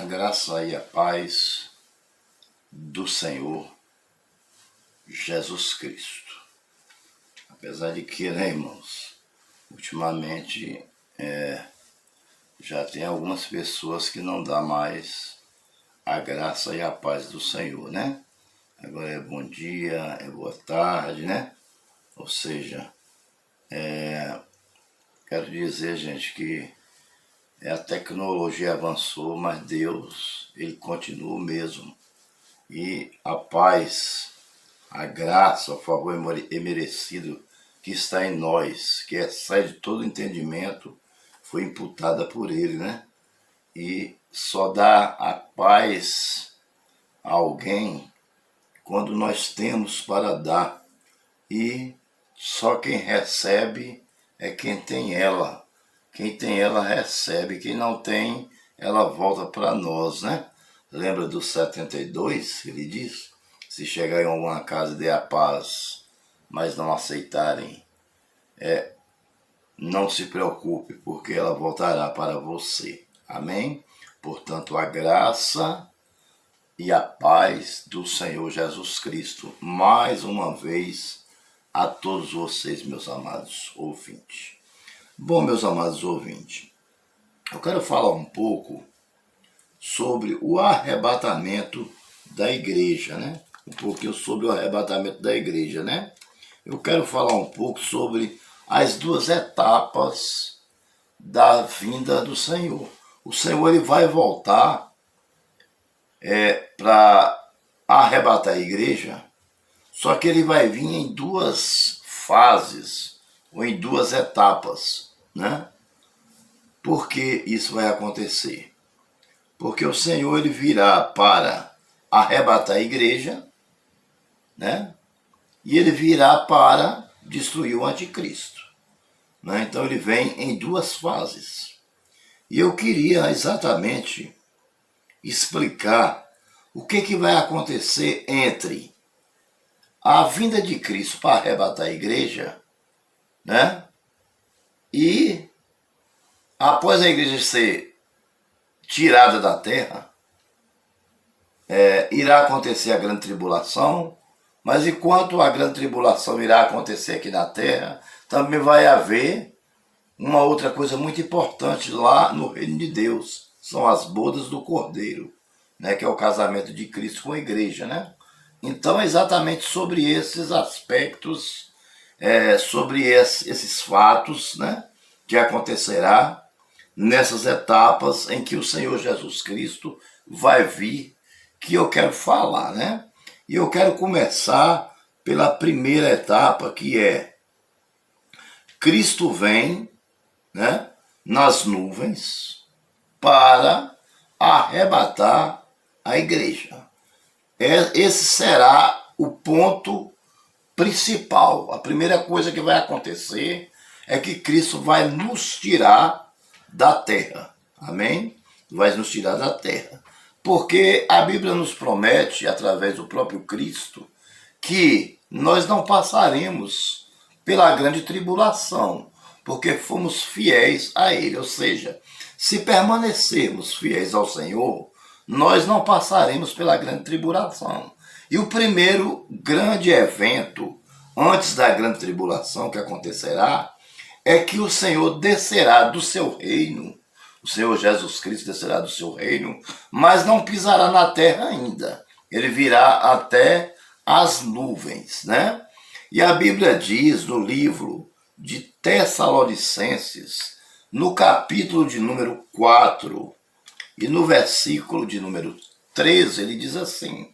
A graça e a paz do Senhor Jesus Cristo. Apesar de que, né, irmãos, ultimamente já tem algumas pessoas que não dá mais a graça e a paz do Senhor, né? Agora é bom dia, é boa tarde, né? Ou seja, quero dizer, gente, que a tecnologia avançou, mas Deus, Ele continua o mesmo. E a paz, a graça, o favor imerecido que está em nós, que excede todo entendimento, foi imputada por Ele, né? E só dá a paz a alguém quando nós temos para dar. E só quem recebe é quem tem ela. Quem tem ela recebe, quem não tem, ela volta para nós, né? Lembra do 72, ele diz? Se chegar em alguma casa e der a paz, mas não aceitarem, não se preocupe, porque ela voltará para você. Amém? Portanto, a graça e a paz do Senhor Jesus Cristo, mais uma vez, a todos vocês, meus amados ouvintes. Bom, meus amados ouvintes, eu quero falar um pouco sobre o arrebatamento da igreja, né? Um pouquinho sobre o arrebatamento da igreja, né? Eu quero falar um pouco sobre as duas etapas da vinda do Senhor. O Senhor, ele vai voltar para arrebatar a igreja, só que ele vai vir em duas fases, ou em duas etapas, né? Por que isso vai acontecer? Porque o Senhor, ele virá para arrebatar a igreja, né? E ele virá para destruir o anticristo, né? Então ele vem em duas fases. E eu queria exatamente explicar o que vai acontecer entre a vinda de Cristo para arrebatar a igreja, né? E após a igreja ser tirada da terra, irá acontecer a grande tribulação, mas enquanto a grande tribulação irá acontecer aqui na terra, também vai haver uma outra coisa muito importante lá no reino de Deus, são as bodas do Cordeiro, né, que é o casamento de Cristo com a igreja, né? Então é exatamente sobre esses aspectos, sobre esses fatos, né, que acontecerá nessas etapas em que o Senhor Jesus Cristo vai vir, que eu quero falar, né? E eu quero começar pela primeira etapa, que é Cristo vem, né, nas nuvens para arrebatar a igreja. Esse será o ponto principal. A primeira coisa que vai acontecer é que Cristo vai nos tirar da terra. Amém? Vai nos tirar da terra. Porque a Bíblia nos promete, através do próprio Cristo, que nós não passaremos pela grande tribulação, porque fomos fiéis a Ele. Ou seja, se permanecermos fiéis ao Senhor, nós não passaremos pela grande tribulação. E o primeiro grande evento, antes da grande tribulação que acontecerá, é que o Senhor descerá do seu reino, o Senhor Jesus Cristo descerá do seu reino, mas não pisará na terra ainda. Ele virá até as nuvens, né? E a Bíblia diz no livro de Tessalonicenses, no capítulo de número 4 e no versículo de número 13, ele diz assim: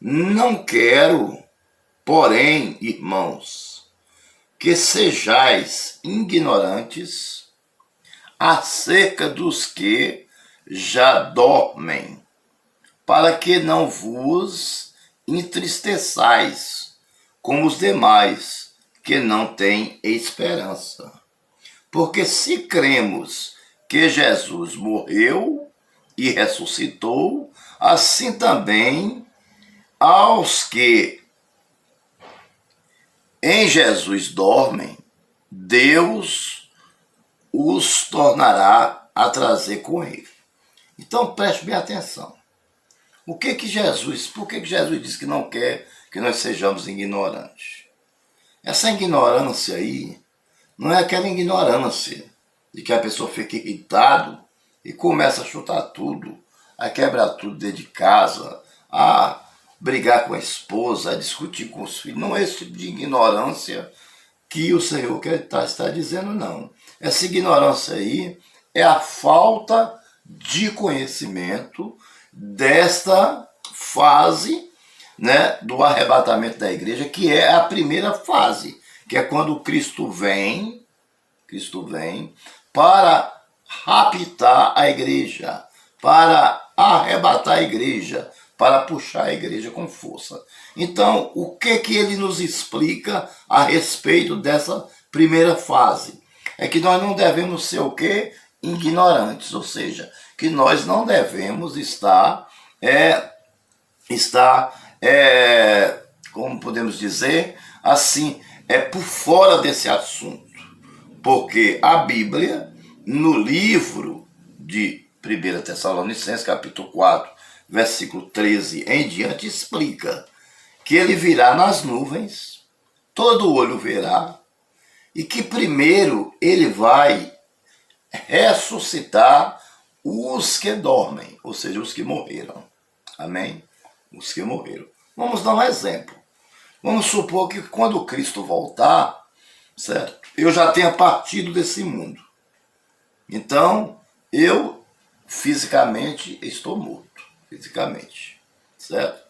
não quero, porém, irmãos, que sejais ignorantes acerca dos que já dormem, para que não vos entristeçais como os demais que não têm esperança. Porque se cremos que Jesus morreu e ressuscitou, assim também aos que em Jesus dormem, Deus os tornará a trazer com ele. Então preste bem atenção. Por que Jesus disse que não quer que nós sejamos ignorantes? Essa ignorância aí não é aquela ignorância de que a pessoa fica irritado e começa a chutar tudo, a quebrar tudo dentro de casa, a brigar com a esposa, a discutir com os filhos. Não é esse tipo de ignorância que o Senhor está dizendo, não. Essa ignorância aí é a falta de conhecimento desta fase, né, do arrebatamento da igreja, que é a primeira fase, que é quando Cristo vem para raptar a igreja, para arrebatar a igreja, para puxar a igreja com força. Então, o que ele nos explica a respeito dessa primeira fase? É que nós não devemos ser o quê? Ignorantes, ou seja, que nós não devemos estar como podemos dizer, assim, por fora desse assunto. Porque a Bíblia, no livro de 1 Tessalonicenses, capítulo 4, versículo 13 em diante, explica que ele virá nas nuvens, todo olho verá, e que primeiro ele vai ressuscitar os que dormem, ou seja, os que morreram. Amém? Os que morreram. Vamos dar um exemplo. Vamos supor que quando Cristo voltar, certo? Eu já tenha partido desse mundo. Então, eu fisicamente estou morto. Fisicamente. Certo?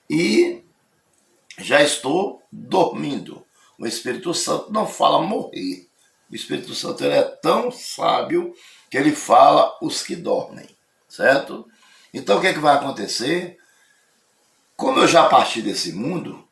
E já estou dormindo. O Espírito Santo não fala morrer. O Espírito Santo ele é tão sábio que ele fala os que dormem. Certo? Então, o que é que vai acontecer? Como eu já parti desse mundo,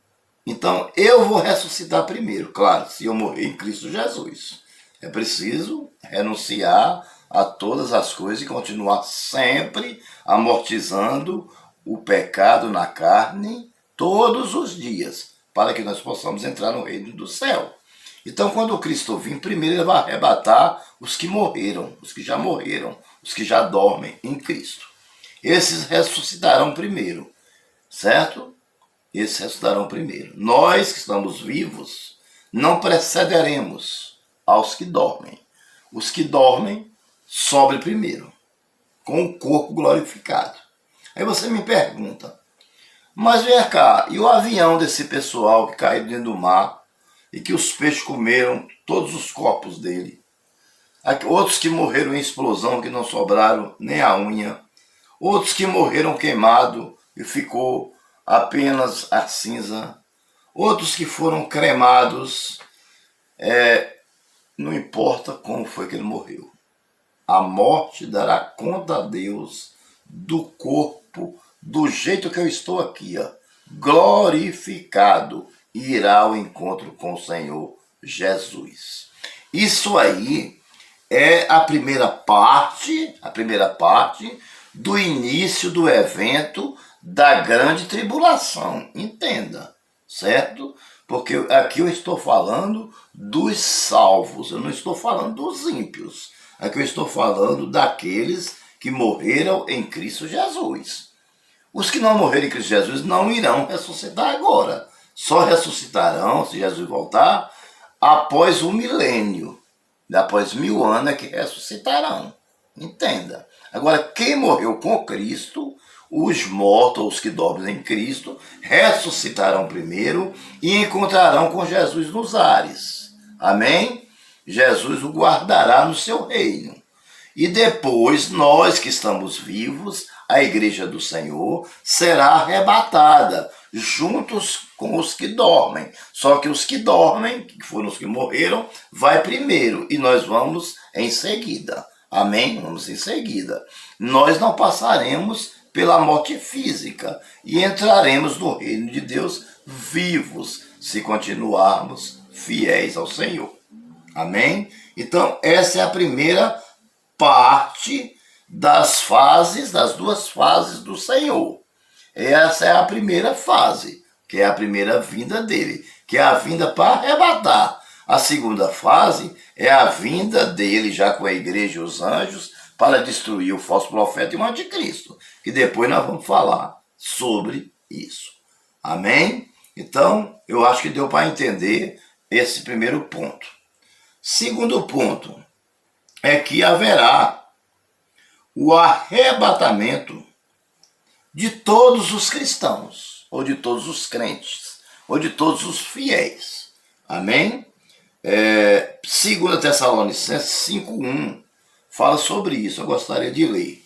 então eu vou ressuscitar primeiro. Claro, se eu morrer em Cristo Jesus. É preciso renunciar a todas as coisas e continuar sempre amortizando o pecado na carne todos os dias, para que nós possamos entrar no reino do céu. Então, quando o Cristo vir, primeiro ele vai arrebatar os que morreram, os que já morreram, os que já dormem em Cristo. Esses ressuscitarão primeiro, certo? Esses ressuscitarão primeiro. Nós que estamos vivos, não precederemos aos que dormem. Os que dormem, sobe primeiro, com o corpo glorificado. Aí você me pergunta, mas vem cá, e o avião desse pessoal que caiu dentro do mar e que os peixes comeram todos os corpos dele? Outros que morreram em explosão, que não sobraram nem a unha. Outros que morreram queimado e ficou apenas a cinza. Outros que foram cremados. Não importa como foi que ele morreu. A morte dará conta a Deus do corpo, do jeito que eu estou aqui, glorificado, e irá ao encontro com o Senhor Jesus. Isso aí é a primeira parte do início do evento da grande tribulação. Entenda, certo? Porque aqui eu estou falando dos salvos, eu não estou falando dos ímpios. Aqui eu estou falando daqueles que morreram em Cristo Jesus. Os que não morreram em Cristo Jesus não irão ressuscitar agora. Só ressuscitarão, se Jesus voltar, após o milênio. Após 1000 anos é que ressuscitarão. Entenda. Agora, quem morreu com Cristo, os mortos, os que dormem em Cristo, ressuscitarão primeiro e encontrarão com Jesus nos ares. Amém? Jesus o guardará no seu reino. E depois, nós que estamos vivos, a igreja do Senhor será arrebatada, juntos com os que dormem. Só que os que dormem, que foram os que morreram, vai primeiro e nós vamos em seguida. Amém? Vamos em seguida. Nós não passaremos pela morte física e entraremos no reino de Deus vivos, se continuarmos fiéis ao Senhor. Amém? Então, essa é a primeira parte das duas fases do Senhor. Essa é a primeira fase, que é a primeira vinda dele, que é a vinda para arrebatar. A segunda fase é a vinda dele, já com a igreja e os anjos, para destruir o falso profeta e o anticristo, que depois nós vamos falar sobre isso. Amém? Então, eu acho que deu para entender esse primeiro ponto. Segundo ponto é que haverá o arrebatamento de todos os cristãos, ou de todos os crentes, ou de todos os fiéis. Amém? 2 Tessalonicenses 5:1 fala sobre isso, eu gostaria de ler.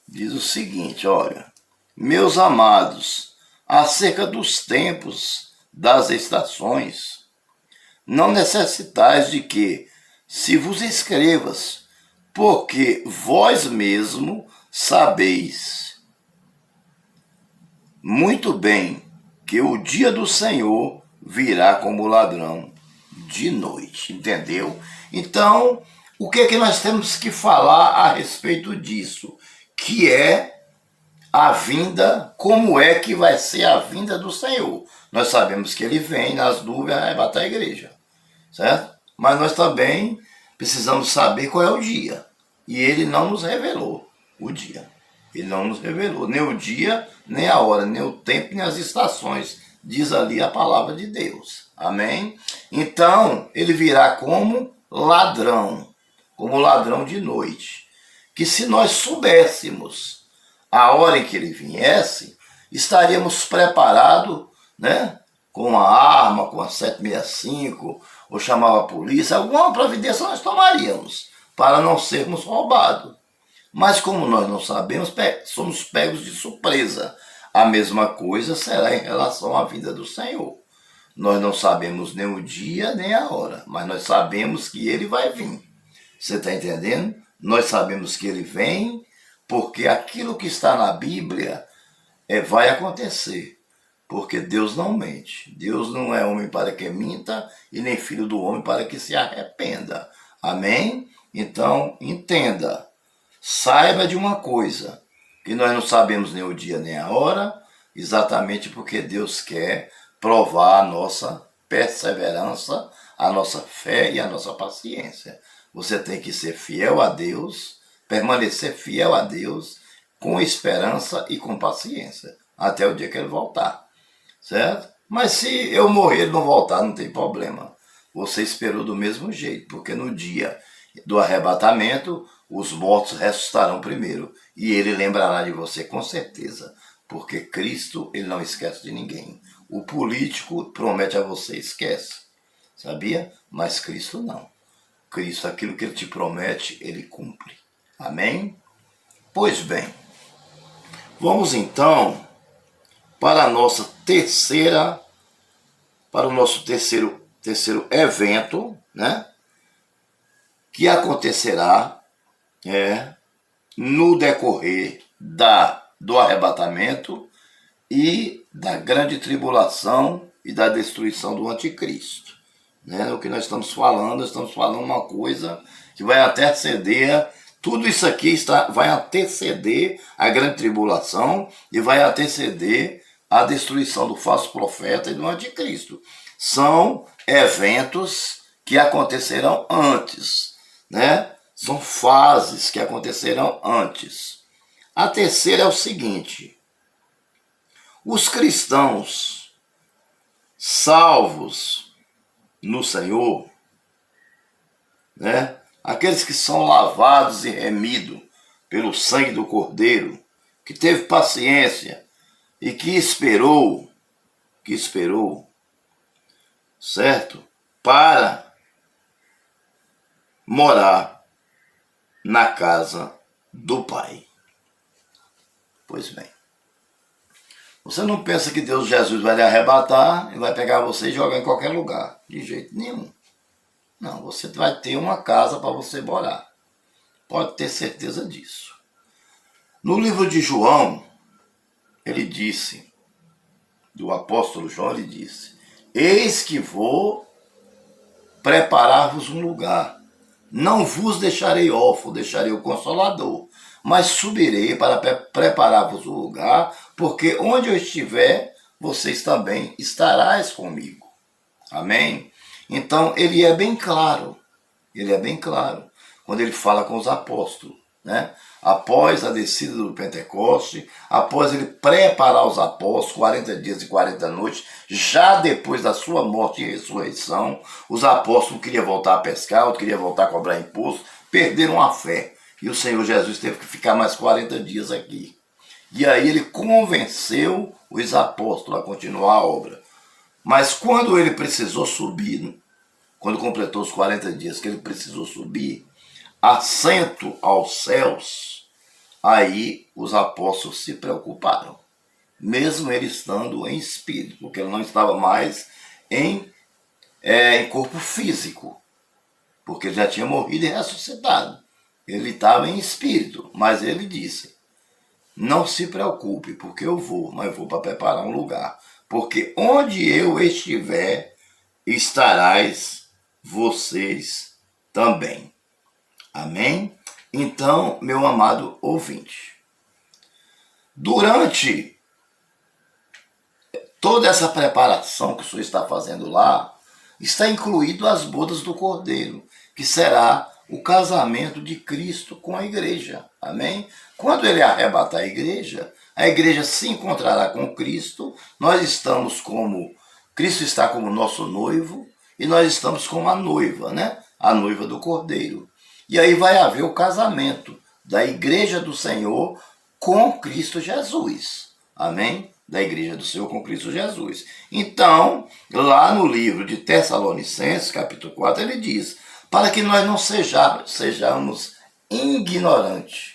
Diz o seguinte, olha: meus amados, acerca dos tempos das estações, não necessitais de que se vos escrevas, porque vós mesmo sabeis muito bem que o dia do Senhor virá como ladrão de noite, entendeu? Então, o que é que nós temos que falar a respeito disso? Que é a vinda, como é que vai ser a vinda do Senhor. Nós sabemos que ele vem nas nuvens arrebatar a igreja, certo? Mas nós também precisamos saber qual é o dia. E ele não nos revelou o dia. Ele não nos revelou nem o dia, nem a hora, nem o tempo, nem as estações. Diz ali a palavra de Deus. Amém? Então, ele virá como ladrão de noite. Que se nós soubéssemos a hora em que ele viesse, estaríamos preparados, né? Com a arma, com a 765, ou chamava a polícia, alguma providência nós tomaríamos para não sermos roubados. Mas como nós não sabemos, somos pegos de surpresa. A mesma coisa será em relação à vinda do Senhor. Nós não sabemos nem o dia, nem a hora, mas nós sabemos que ele vai vir. Você está entendendo? Nós sabemos que ele vem, porque aquilo que está na Bíblia vai acontecer. Porque Deus não mente. Deus não é homem para que minta e nem filho do homem para que se arrependa. Amém? Então, entenda. Saiba de uma coisa, que nós não sabemos nem o dia nem a hora, exatamente porque Deus quer provar a nossa perseverança, a nossa fé e a nossa paciência. Você tem que ser fiel a Deus, permanecer fiel a Deus, com esperança e com paciência, até o dia que ele voltar. Certo? Mas se eu morrer e ele não voltar, não tem problema. Você esperou do mesmo jeito, porque no dia do arrebatamento, os mortos ressuscitarão primeiro. E ele lembrará de você com certeza, porque Cristo, ele não esquece de ninguém. O político promete a você, esquece. Sabia? Mas Cristo não. Cristo, aquilo que ele te promete, ele cumpre. Amém? Pois bem, vamos então para o nosso terceiro evento, né? Que acontecerá no decorrer do arrebatamento e da grande tribulação e da destruição do anticristo. Né? O que nós estamos falando uma coisa que vai anteceder, tudo isso aqui vai anteceder a grande tribulação e vai anteceder a destruição do falso profeta e do anticristo. São eventos que acontecerão antes, né? São fases que acontecerão antes. A terceira é o seguinte: os cristãos salvos no Senhor, né? Aqueles que são lavados e remidos pelo sangue do Cordeiro, que teve paciência e que esperou, certo? Para morar na casa do Pai. Pois bem, você não pensa que Deus Jesus vai lhe arrebatar e vai pegar você e jogar em qualquer lugar, de jeito nenhum. Não, você vai ter uma casa para você morar. Pode ter certeza disso. No livro de João, ele disse, do apóstolo João, ele disse: eis que vou preparar-vos um lugar. Não vos deixarei órfão, deixarei o Consolador, mas subirei para preparar-vos um lugar, porque onde eu estiver, vocês também estarás comigo. Amém? Então, ele é bem claro, quando ele fala com os apóstolos. né? Após a descida do Pentecoste, após ele preparar os apóstolos, 40 dias e 40 noites, já depois da sua morte e ressurreição, os apóstolos queriam voltar a pescar, outros queriam voltar a cobrar imposto, perderam a fé. E o Senhor Jesus teve que ficar mais 40 dias aqui. E aí ele convenceu os apóstolos a continuar a obra. Mas quando ele precisou subir, quando completou os 40 dias que ele precisou subir, assento aos céus, aí os apóstolos se preocuparam, mesmo ele estando em espírito, porque ele não estava mais em corpo físico, porque ele já tinha morrido e ressuscitado. Ele estava em espírito, mas ele disse: não se preocupe, porque eu vou, mas eu vou para preparar um lugar, porque onde eu estiver, estarás vocês também. Amém? Então, meu amado ouvinte, durante toda essa preparação que o senhor está fazendo lá, está incluído as bodas do Cordeiro, que será o casamento de Cristo com a igreja. Amém? Quando ele arrebatar a igreja se encontrará com Cristo, nós estamos como, Cristo está como nosso noivo, e nós estamos como a noiva, né? A noiva do Cordeiro. E aí vai haver o casamento da igreja do Senhor com Cristo Jesus. Amém? Da igreja do Senhor com Cristo Jesus. Então, lá no livro de Tessalonicenses, capítulo 4, ele diz: para que nós não sejamos ignorantes,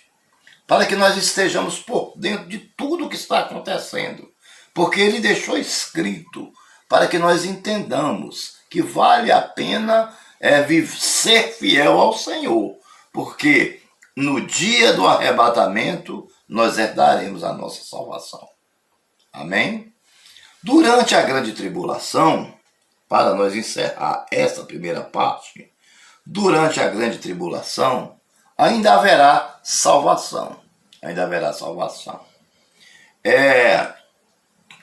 para que nós estejamos por dentro de tudo o que está acontecendo, porque ele deixou escrito para que nós entendamos que vale a pena ser fiel ao Senhor, porque no dia do arrebatamento nós herdaremos a nossa salvação. Amém? Durante a grande tribulação, para nós encerrar essa primeira parte, durante a grande tribulação, ainda haverá salvação. Ainda haverá salvação.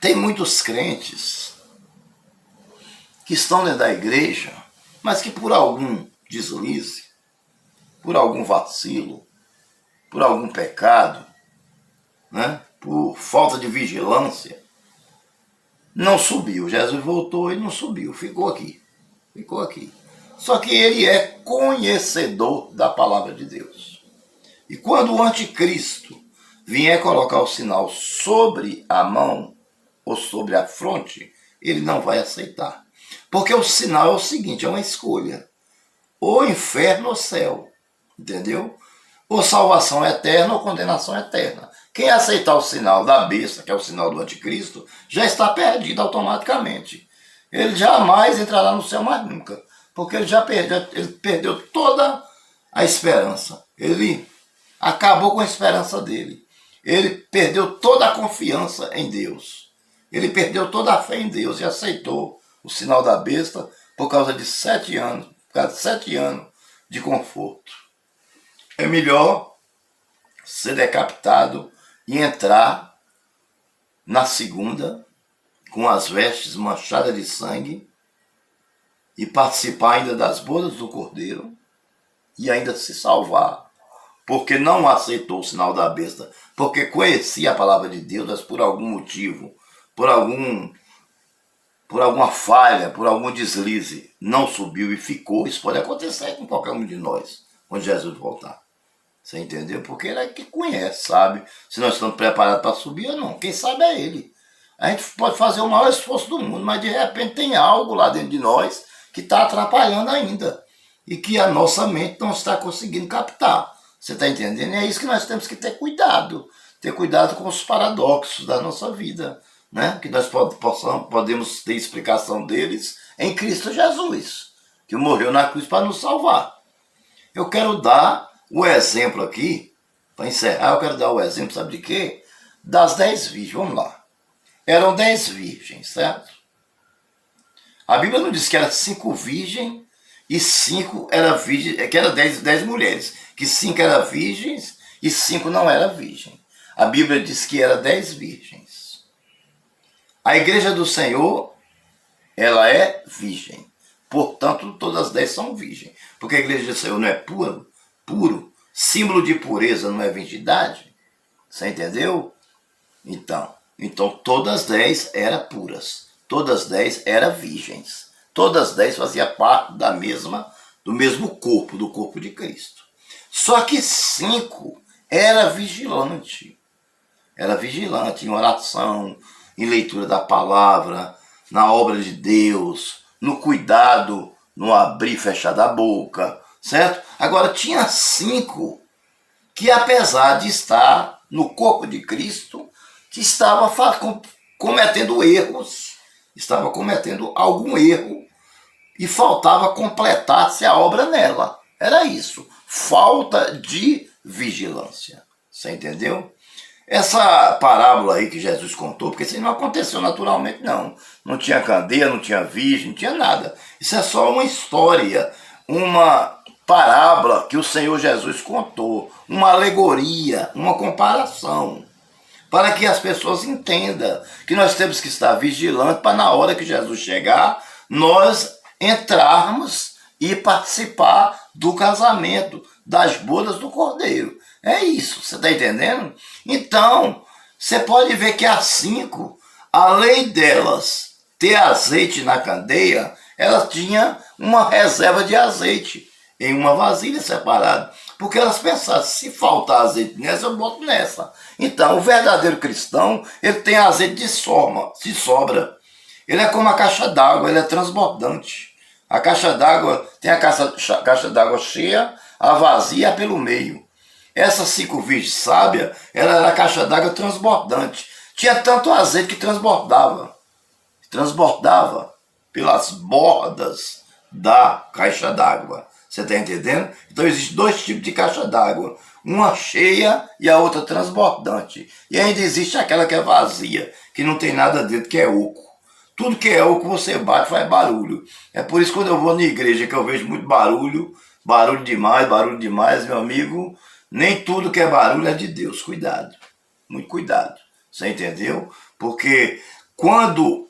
Tem muitos crentes que estão dentro da igreja, mas que por algum deslize, por algum vacilo, por algum pecado, né, por falta de vigilância, não subiu. Jesus voltou e não subiu, ficou aqui. Ficou aqui. Só que ele é conhecedor da palavra de Deus. E quando o anticristo vier colocar o sinal sobre a mão ou sobre a fronte, ele não vai aceitar. Porque o sinal é o seguinte, é uma escolha. Ou inferno ou céu. Entendeu? Ou salvação eterna ou condenação eterna. Quem aceitar o sinal da besta, que é o sinal do anticristo, já está perdido automaticamente. Ele jamais entrará no céu mais nunca. Porque ele perdeu toda a esperança. Ele acabou com a esperança dele. Ele perdeu toda a confiança em Deus. Ele perdeu toda a fé em Deus e aceitou o sinal da besta por causa de 7 anos, por causa de 7 anos de conforto. É melhor ser decapitado e entrar na segunda com as vestes manchadas de sangue e participar ainda das bodas do Cordeiro e ainda se salvar, porque não aceitou o sinal da besta, porque conhecia a palavra de Deus, mas por algum motivo, por alguma falha, por algum deslize, não subiu e ficou. Isso pode acontecer com qualquer um de nós, quando Jesus voltar. Você entendeu? Porque ele é que conhece, sabe? Se nós estamos preparados para subir ou não. Quem sabe é ele. A gente pode fazer o maior esforço do mundo, mas de repente tem algo lá dentro de nós que está atrapalhando ainda. E que a nossa mente não está conseguindo captar. Você está entendendo? E é isso que nós temos que ter cuidado. Ter cuidado com os paradoxos da nossa vida. Né? Que nós podemos ter explicação deles em Cristo Jesus, que morreu na cruz para nos salvar. Eu quero dar o exemplo aqui, para encerrar, eu quero dar o exemplo, sabe de quê? Das 10 virgens, vamos lá. Eram 10 virgens, certo? A Bíblia não diz que era 5 virgens e 5 eram virgens, que era 10 mulheres, que 5 eram virgens e 5 não eram virgens. A Bíblia diz que era 10 virgens. A igreja do Senhor, ela é virgem. Portanto, todas as 10 são virgens. Porque a igreja do Senhor não é puro, Símbolo de pureza não é virgindade? Você entendeu? Então todas 10 eram puras. Todas 10 eram virgens. Todas 10 faziam parte do mesmo corpo, do corpo de Cristo. Só que 5 era vigilante. Era vigilante em oração, em leitura da palavra, na obra de Deus, no cuidado, no abrir e fechar da boca, certo? Agora tinha 5 que, apesar de estar no corpo de Cristo, que estava cometendo erros, estava cometendo algum erro e faltava completar-se a obra nela. Era isso, falta de vigilância. Você entendeu? Essa parábola aí que Jesus contou, porque isso não aconteceu naturalmente, não. Não tinha candeia, não tinha virgem, não tinha nada. Isso é só uma história, uma parábola que o Senhor Jesus contou, uma alegoria, uma comparação, para que as pessoas entendam que nós temos que estar vigilantes para, na hora que Jesus chegar, nós entrarmos e participar do casamento, das bodas do Cordeiro. É isso, você está entendendo? Então, você pode ver que as 5, além delas ter azeite na candeia, elas tinham uma reserva de azeite em uma vasilha separada. Porque elas pensaram, se faltar azeite nessa, eu boto nessa. Então, o verdadeiro cristão, ele tem azeite de sobra. Ele é como a caixa d'água, ele é transbordante. A caixa d'água tem a caixa d'água cheia, a vazia pelo meio. Essas 5 virgens sábias, ela era a caixa d'água transbordante. Tinha tanto azeite que transbordava pelas bordas da caixa d'água. Você está entendendo? Então existem 2 tipos de caixa d'água. Uma cheia e a outra transbordante. E ainda existe aquela que é vazia, que não tem nada dentro, que é oco. Tudo que é oco você bate, faz barulho. É por isso que quando eu vou na igreja que eu vejo muito barulho demais, meu amigo, nem tudo que é barulho é de Deus. Cuidado, muito cuidado. Você entendeu? Porque quando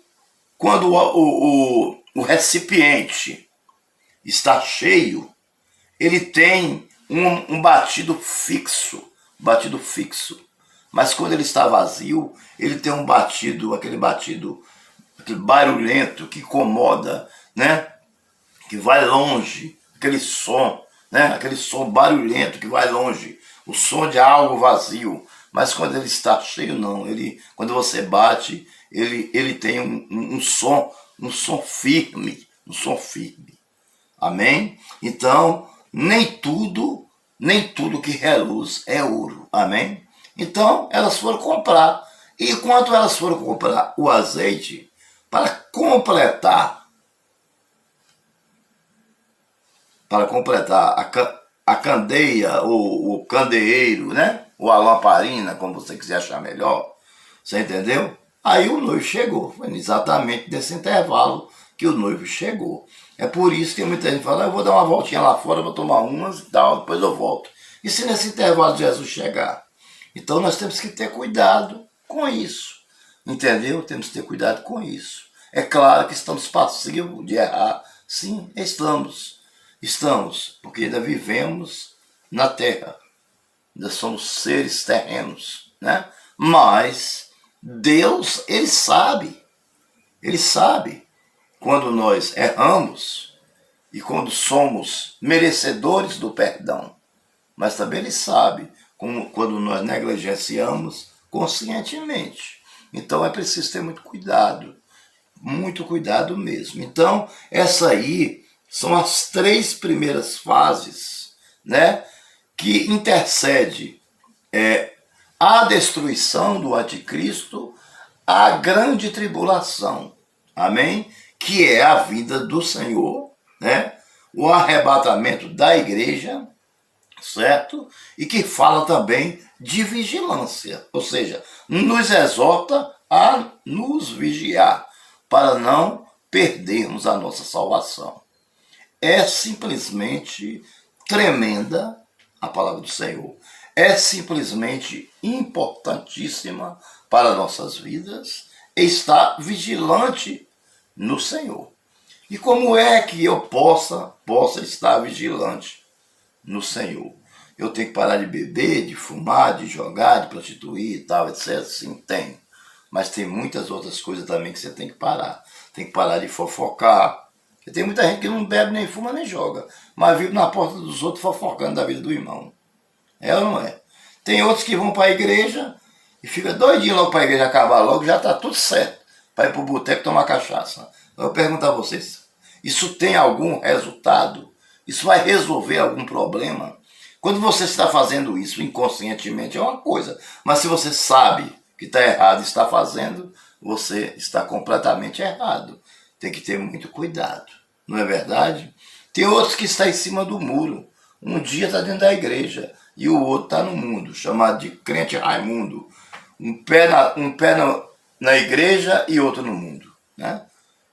o recipiente está cheio, ele tem um batido fixo. Mas quando ele está vazio, ele tem um batido, aquele barulhento que incomoda, né? Que vai longe, aquele som, né? Aquele som barulhento que vai longe, o som de algo vazio. Mas quando ele está cheio, não. Quando você bate, ele tem um som firme, Amém? Então, nem tudo que reluz é ouro. Amém? Então, elas foram comprar. E enquanto elas foram comprar o azeite, para completar a candeia, o candeeiro, né? Ou a lamparina, como você quiser achar melhor. Você entendeu? Aí o noivo chegou. Foi exatamente nesse intervalo que o noivo chegou. É por isso que muita gente fala, eu vou dar uma voltinha lá fora, vou tomar umas e tal, depois eu volto. E se nesse intervalo Jesus chegar? Então nós temos que ter cuidado com isso. Entendeu? Temos que ter cuidado com isso. É claro que estamos passivos de errar. Sim, estamos, porque ainda vivemos na terra. Ainda somos seres terrenos, né? Mas Deus, Ele sabe quando nós erramos e quando somos merecedores do perdão. Mas também Ele sabe quando nós negligenciamos conscientemente. Então é preciso ter muito cuidado mesmo. Então, essa aí são as 3 primeiras fases, né, que intercede a destruição do anticristo, a grande tribulação, amém? Que é a vida do Senhor, né? O arrebatamento da igreja, certo? E que fala também de vigilância, ou seja, nos exorta a nos vigiar, para não perdermos a nossa salvação. É simplesmente tremenda a palavra do Senhor. É simplesmente importantíssima para nossas vidas estar vigilante no Senhor. E como é que eu possa estar vigilante no Senhor? eu tenho que parar de beber, de fumar, de jogar, de prostituir e tal, etc. Sim, tem. Mas tem muitas outras coisas também que você tem que parar. Tem que parar de fofocar. Porque tem muita gente que não bebe, nem fuma, nem joga, mas vive na porta dos outros fofocando da vida do irmão. É ou não é? Tem outros que vão para a igreja e fica doidinho logo para a igreja acabar logo, já está tudo certo para ir para o boteco tomar cachaça. Eu pergunto a vocês, isso tem algum resultado? Isso vai resolver algum problema? Quando você está fazendo isso inconscientemente é uma coisa, mas se você sabe que está errado e está fazendo, você está completamente errado. Tem que ter muito cuidado, não é verdade? Tem outros que estão em cima do muro. Um dia está dentro da igreja e o outro está no mundo, chamado de crente Raimundo. Um pé na igreja e outro no mundo, né?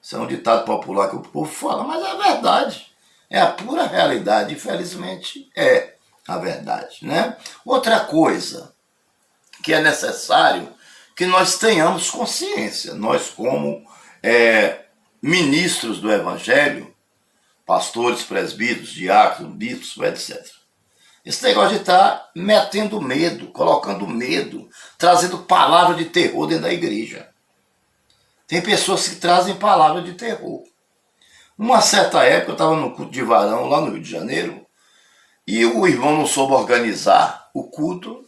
Isso é um ditado popular que o povo fala, mas é a verdade. É a pura realidade, infelizmente é a verdade, né? Outra coisa que é necessário que nós tenhamos consciência, nós como ministros do Evangelho, pastores, presbíteros, diáconos, bispos, etc. Esse negócio de estar metendo medo, colocando medo, trazendo palavra de terror dentro da igreja. Tem pessoas que trazem palavra de terror. Uma certa época eu estava no culto de varão lá no Rio de Janeiro e o irmão não soube organizar o culto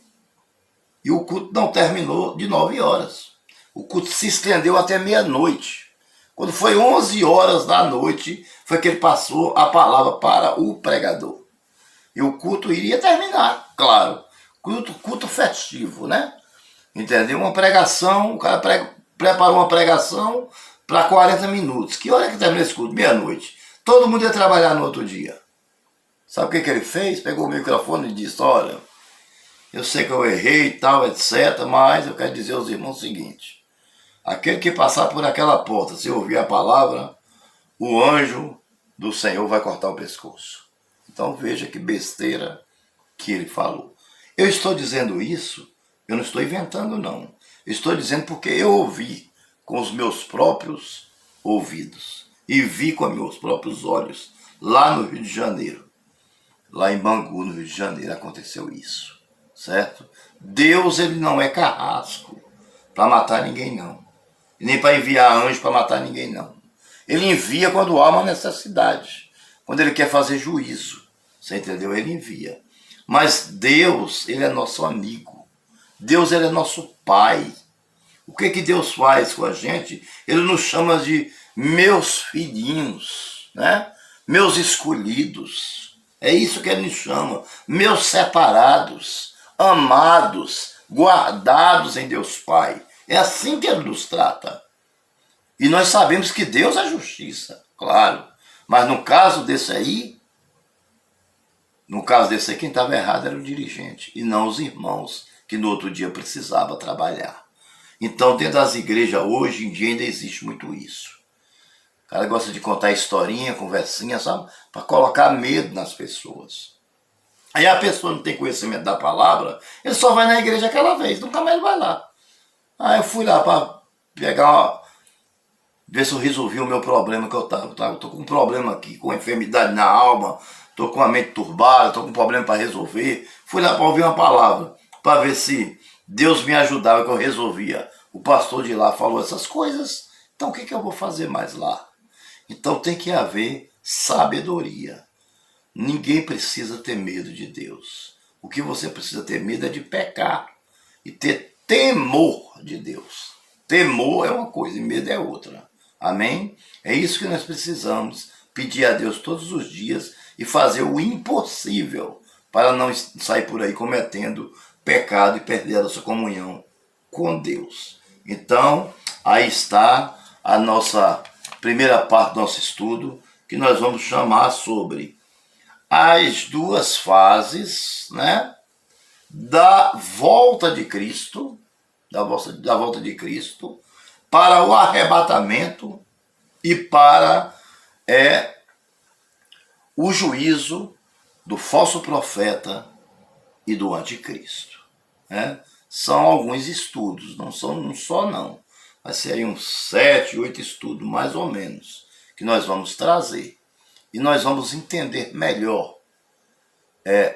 e o culto não terminou de 9 horas. O culto se estendeu até meia-noite. Quando foi 11 horas da noite, foi que ele passou a palavra para o pregador. E o culto iria terminar, claro. Culto festivo, né? Entendeu? Uma pregação, o cara preparou uma pregação para 40 minutos. Que hora que termina esse culto? Meia-noite. Todo mundo ia trabalhar no outro dia. Sabe o que ele fez? Pegou o microfone e disse, olha, eu sei que eu errei e tal, etc., mas eu quero dizer aos irmãos o seguinte, aquele que passar por aquela porta, se ouvir a palavra, o anjo do Senhor vai cortar o pescoço. Então veja que besteira que ele falou. Eu estou dizendo isso, eu não estou inventando não. Eu estou dizendo porque eu ouvi com os meus próprios ouvidos e vi com os meus próprios olhos lá no Rio de Janeiro. Lá em Bangu, no Rio de Janeiro, aconteceu isso, certo? Deus, ele não é carrasco para matar ninguém, não. E nem para enviar anjo para matar ninguém, não. Ele envia quando há uma necessidade, quando ele quer fazer juízo. Você entendeu? Ele envia. Mas Deus, ele é nosso amigo. Deus, ele é nosso pai. O que Deus faz com a gente? Ele nos chama de meus filhinhos, né? Meus escolhidos. É isso que ele nos chama. Meus separados, amados, guardados em Deus Pai. É assim que ele nos trata. E nós sabemos que Deus é justiça, claro. Mas no caso desse aí, quem estava errado era o dirigente e não os irmãos que no outro dia precisavam trabalhar. Então, dentro das igrejas, hoje em dia, ainda existe muito isso. O cara gosta de contar historinha, conversinha, sabe? Para colocar medo nas pessoas. Aí a pessoa não tem conhecimento da palavra, ele só vai na igreja aquela vez, nunca mais vai lá. Aí eu fui lá para ver se eu resolvi o meu problema que eu estava. Eu estou com um problema aqui, com enfermidade na alma, estou com a mente turbada, estou com um problema para resolver. Fui lá para ouvir uma palavra, para ver se Deus me ajudava, que eu resolvia. O pastor de lá falou essas coisas, então o que eu vou fazer mais lá? Então tem que haver sabedoria. Ninguém precisa ter medo de Deus. O que você precisa ter medo é de pecar e ter temor de Deus. Temor é uma coisa e medo é outra. Amém? É isso que nós precisamos, pedir a Deus todos os dias e fazer o impossível para não sair por aí cometendo pecado e perder a nossa comunhão com Deus. Então, aí está a nossa primeira parte do nosso estudo, que nós vamos chamar sobre as duas fases, né, da volta de Cristo, da volta de Cristo, para o arrebatamento e para o juízo do falso profeta e do anticristo. Né? São alguns estudos, não são um só não, mas seriam 7, 8 estudos mais ou menos, que nós vamos trazer. E nós vamos entender melhor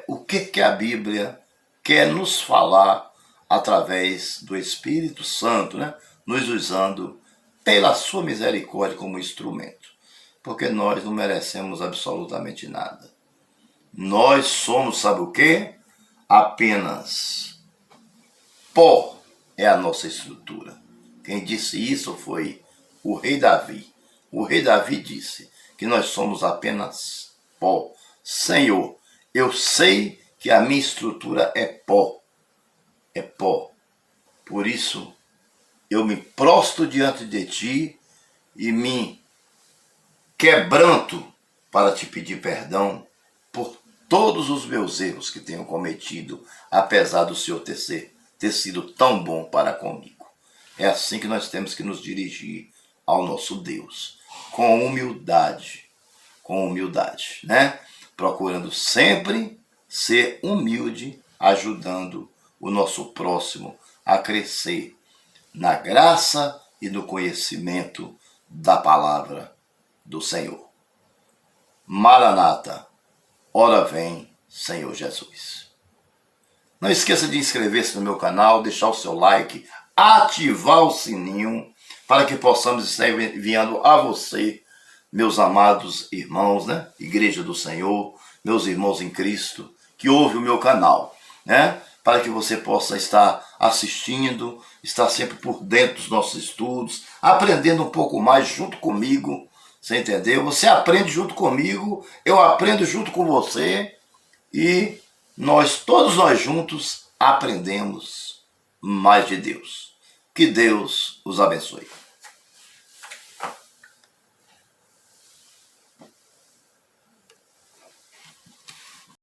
o que a Bíblia quer nos falar através do Espírito Santo, né? Nos usando pela sua misericórdia como instrumento. Porque nós não merecemos absolutamente nada. Nós somos, sabe o quê? Apenas pó é a nossa estrutura. Quem disse isso foi o rei Davi. O rei Davi disse que nós somos apenas pó. Senhor, eu sei que a minha estrutura é pó. É pó. Por isso, eu me prostro diante de ti e me quebranto para te pedir perdão por todos os meus erros que tenho cometido, apesar do Senhor ter sido tão bom para comigo. É assim que nós temos que nos dirigir ao nosso Deus, com humildade, né? Procurando sempre ser humilde, ajudando o nosso próximo a crescer na graça e no conhecimento da palavra do Senhor. Maranata, ora vem, Senhor Jesus. Não esqueça de inscrever-se no meu canal, deixar o seu like, ativar o sininho, para que possamos estar enviando a você, meus amados irmãos, né? Igreja do Senhor, meus irmãos em Cristo, que ouvem o meu canal, né? Para que você possa estar assistindo, estar sempre por dentro dos nossos estudos, aprendendo um pouco mais junto comigo, você entendeu? Você aprende junto comigo, eu aprendo junto com você e todos nós juntos aprendemos mais de Deus. Que Deus os abençoe.